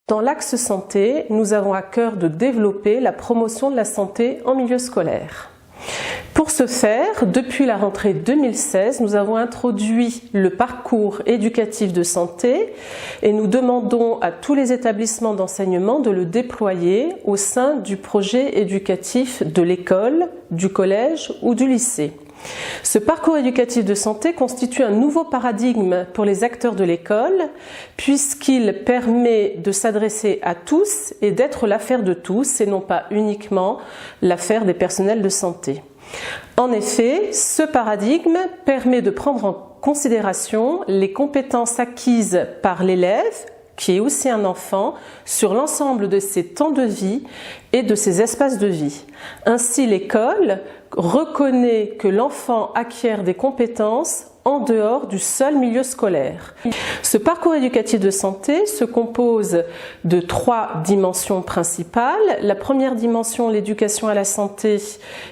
Dans l'axe santé, nous avons à cœur de développer la promotion de la santé en milieu scolaire. Pour ce faire, depuis la rentrée 2016, nous avons introduit le parcours éducatif de santé et nous demandons à tous les établissements d'enseignement de le déployer au sein du projet éducatif de l'école, du collège ou du lycée. Ce parcours éducatif de santé constitue un nouveau paradigme pour les acteurs de l'école puisqu'il permet de s'adresser à tous et d'être l'affaire de tous et non pas uniquement l'affaire des personnels de santé. En effet, ce paradigme permet de prendre en considération les compétences acquises par l'élève, qui est aussi un enfant, sur l'ensemble de ses temps de vie et de ses espaces de vie. Ainsi, l'école reconnaît que l'enfant acquiert des compétences en dehors du seul milieu scolaire. Ce parcours éducatif de santé se compose de 3 dimensions principales. La première dimension, l'éducation à la santé,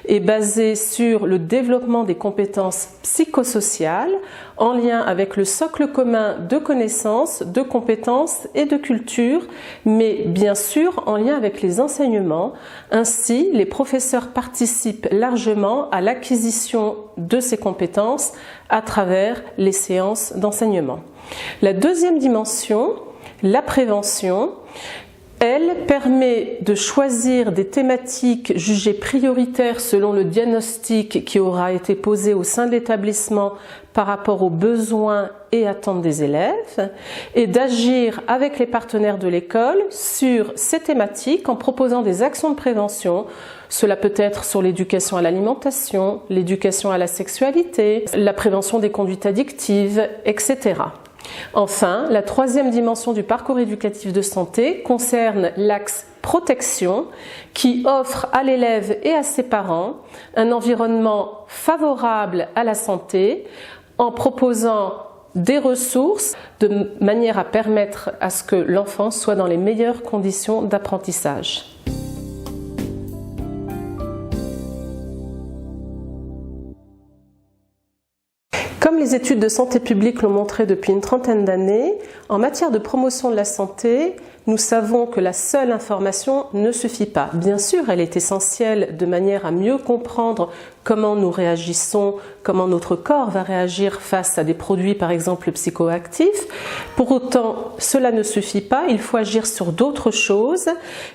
est basée sur le développement des compétences psychosociales en lien avec le socle commun de connaissances, de compétences et de culture, mais bien sûr en lien avec les enseignements. Ainsi, les professeurs participent largement à l'acquisition de ces compétences à travers les séances d'enseignement. La deuxième dimension, la prévention, elle permet de choisir des thématiques jugées prioritaires selon le diagnostic qui aura été posé au sein de l'établissement par rapport aux besoins et attentes des élèves et d'agir avec les partenaires de l'école sur ces thématiques en proposant des actions de prévention. Cela peut être sur l'éducation à l'alimentation, l'éducation à la sexualité, la prévention des conduites addictives, etc. Enfin, la troisième dimension du parcours éducatif de santé concerne l'axe protection qui offre à l'élève et à ses parents un environnement favorable à la santé en proposant des ressources de manière à permettre à ce que l'enfant soit dans les meilleures conditions d'apprentissage. Comme les études de santé publique l'ont montré depuis une trentaine d'années, en matière de promotion de la santé, nous savons que la seule information ne suffit pas. Bien sûr, elle est essentielle de manière à mieux comprendre comment nous réagissons, comment notre corps va réagir face à des produits par exemple psychoactifs. Pour autant, cela ne suffit pas, il faut agir sur d'autres choses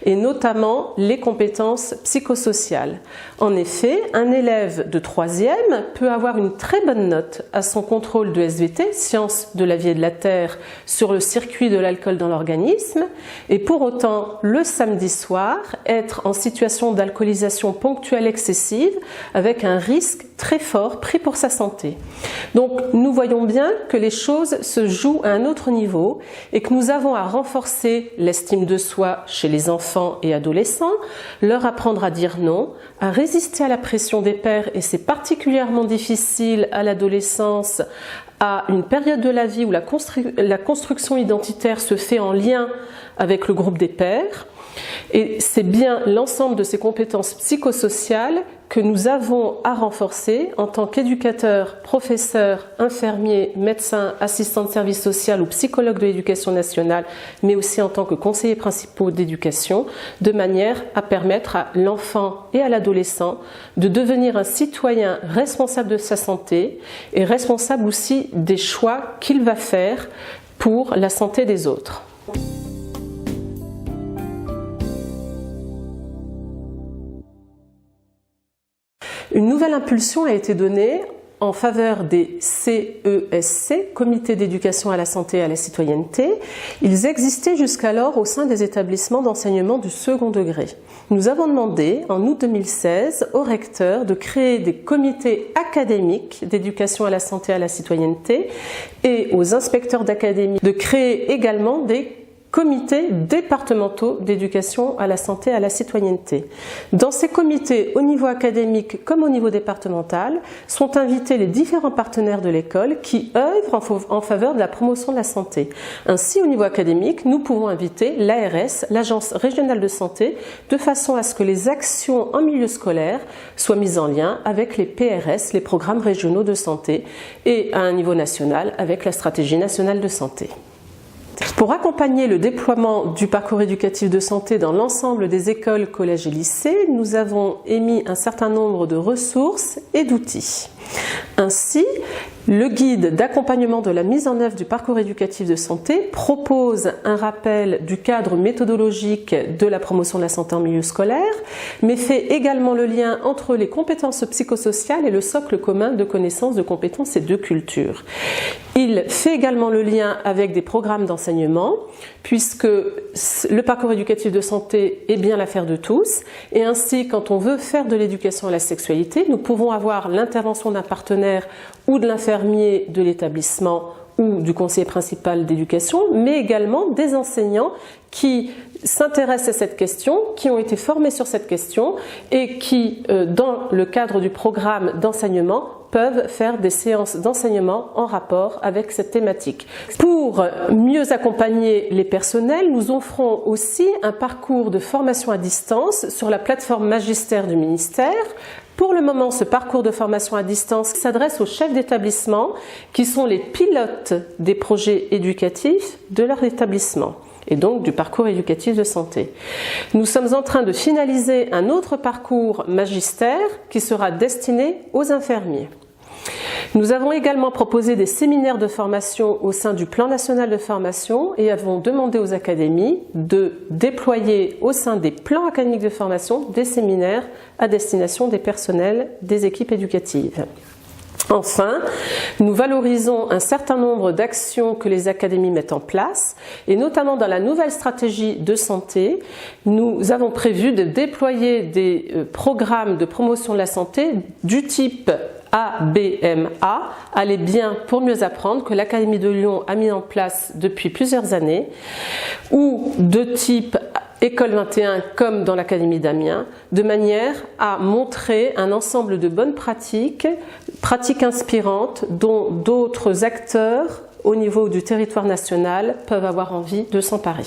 et notamment les compétences psychosociales. En effet, un élève de 3e peut avoir une très bonne note à son contrôle de SVT, sciences de la vie et de la terre, sur le circuit de l'alcool dans l'organisme, et pour autant, le samedi soir, être en situation d'alcoolisation ponctuelle excessive avec un risque très fort pris pour sa santé. Donc nous voyons bien que les choses se jouent à un autre niveau et que nous avons à renforcer l'estime de soi chez les enfants et adolescents, leur apprendre à dire non, à résister à la pression des pairs, et c'est particulièrement difficile à l'adolescence, à une période de la vie où la construction identitaire se fait en lien avec le groupe des pairs. Et c'est bien l'ensemble de ces compétences psychosociales que nous avons à renforcer en tant qu'éducateurs, professeurs, infirmiers, médecins, assistants de service social ou psychologues de l'éducation nationale, mais aussi en tant que conseillers principaux d'éducation, de manière à permettre à l'enfant et à l'adolescent de devenir un citoyen responsable de sa santé et responsable aussi des choix qu'il va faire pour la santé des autres. Une nouvelle impulsion a été donnée en faveur des CESC, Comités d'éducation à la santé et à la citoyenneté. Ils existaient jusqu'alors au sein des établissements d'enseignement du second degré. Nous avons demandé en août 2016 aux recteurs de créer des comités académiques d'éducation à la santé et à la citoyenneté et aux inspecteurs d'académie de créer également des comités départementaux d'éducation à la santé et à la citoyenneté. Dans ces comités, au niveau académique comme au niveau départemental, sont invités les différents partenaires de l'école qui œuvrent en faveur de la promotion de la santé. Ainsi, au niveau académique, nous pouvons inviter l'ARS, l'Agence régionale de santé, de façon à ce que les actions en milieu scolaire soient mises en lien avec les PRS, les programmes régionaux de santé, et à un niveau national avec la stratégie nationale de santé. santé. Pour accompagner le déploiement du parcours éducatif de santé dans l'ensemble des écoles, collèges et lycées, nous avons émis un certain nombre de ressources et d'outils. Ainsi, le guide d'accompagnement de la mise en œuvre du parcours éducatif de santé propose un rappel du cadre méthodologique de la promotion de la santé en milieu scolaire, mais fait également le lien entre les compétences psychosociales et le socle commun de connaissances, de compétences et de culture. Il fait également le lien avec des programmes d'enseignement, puisque le parcours éducatif de santé est bien l'affaire de tous, et ainsi, quand on veut faire de l'éducation à la sexualité, nous pouvons avoir l'intervention d'un partenaire ou de l'infirmier de l'établissement ou du conseiller principal d'éducation, mais également des enseignants qui s'intéressent à cette question, qui ont été formés sur cette question et qui, dans le cadre du programme d'enseignement, peuvent faire des séances d'enseignement en rapport avec cette thématique. Pour mieux accompagner les personnels, nous offrons aussi un parcours de formation à distance sur la plateforme Magistère du ministère. Pour le moment, ce parcours de formation à distance s'adresse aux chefs d'établissement qui sont les pilotes des projets éducatifs de leur établissement et donc du parcours éducatif de santé. Nous sommes en train de finaliser un autre parcours magistère qui sera destiné aux infirmiers. Nous avons également proposé des séminaires de formation au sein du plan national de formation et avons demandé aux académies de déployer au sein des plans académiques de formation des séminaires à destination des personnels des équipes éducatives. Enfin, nous valorisons un certain nombre d'actions que les académies mettent en place et notamment dans la nouvelle stratégie de santé, nous avons prévu de déployer des programmes de promotion de la santé du type ABMA, Aller bien pour mieux apprendre, que l'Académie de Lyon a mis en place depuis plusieurs années, ou de type École 21 comme dans l'Académie d'Amiens, de manière à montrer un ensemble de bonnes pratiques, pratiques inspirantes dont d'autres acteurs au niveau du territoire national peuvent avoir envie de s'emparer.